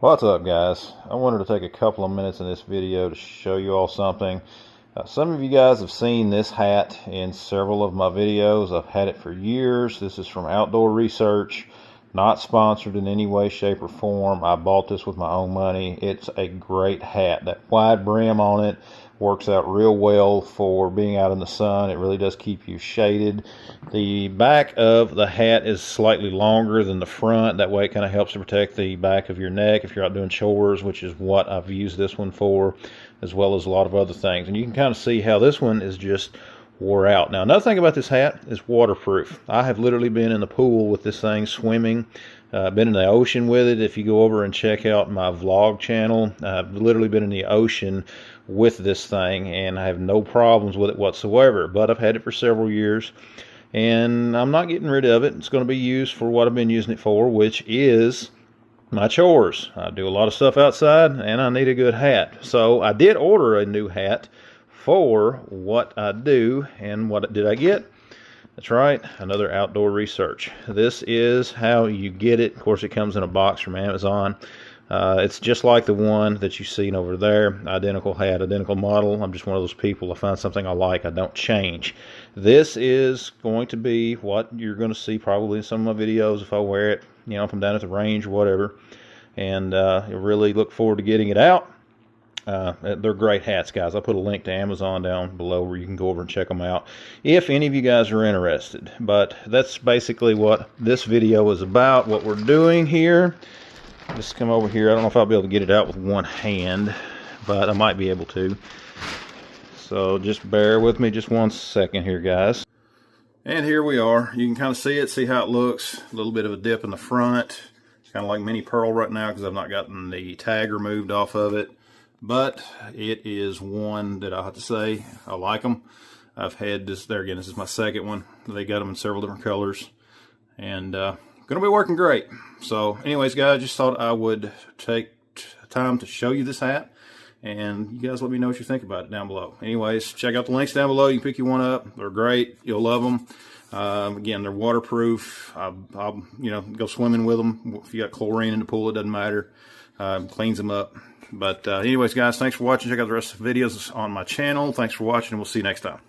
What's up, guys? I wanted to take a couple of minutes in this video to show you all something. Some of you guys have seen this hat in several of my videos. I've had it for years. This is from Outdoor Research, not sponsored in any way, shape, or form. I bought this with my own money. It's a great hat. That wide brim on it works out real well for being out in the sun. It really does keep you shaded. The back of the hat is slightly longer than the front. That way it kind of helps to protect the back of your neck if you're out doing chores, which is what I've used this one for, as well as a lot of other things. And you can kind of see how this one is just wore out. Now, another thing about this hat is waterproof. I have literally been in the pool with this thing swimming. Been in the ocean with it. If you go over and check out my vlog channel, I've literally been in the ocean with this thing, and I have no problems with it whatsoever. But I've had it for several years, and I'm not getting rid of it. It's going to be used for what I've been using it for, which is my chores. I do a lot of stuff outside, and I need a good hat. So I did order a new hat for what I do. And what did I get? That's right, another Outdoor Research. This is how you get it. Of course, it comes in a box from Amazon. It's just like the one that you've seen over there. Identical hat, identical model. I'm just one of those people. I find something I like, I don't change. This is going to be what you're going to see probably in some of my videos if I wear it, you know, if I'm down at the range or whatever. And I really look forward to getting it out. They're great hats, guys. I'll put a link to Amazon down below where you can go over and check them out if any of you guys are interested. But that's basically what this video is about, what we're doing here. Just come over here. I don't know if I'll be able to get it out with one hand, but I might be able to. So just bear with me just one second here, guys. And here we are. You can kind of see it, see how it looks. A little bit of a dip in the front. Kind of like mini pearl right now because I've not gotten the tag removed off of it. But it is one that I have to say, I like them. I've had this, there again, this is my second one. They got them in several different colors. And going to be working great. So anyways, guys, just thought I would take time to show you this hat. And you guys let me know what you think about it down below. Anyways, check out the links down below. You can pick you one up. They're great. You'll love them. Again, they're waterproof. I'll you know, go swimming with them. If you got chlorine in the pool, it doesn't matter. Cleans them up. But anyways, guys, thanks for watching. Check out the rest of the videos on my channel. Thanks for watching, and we'll see you next time.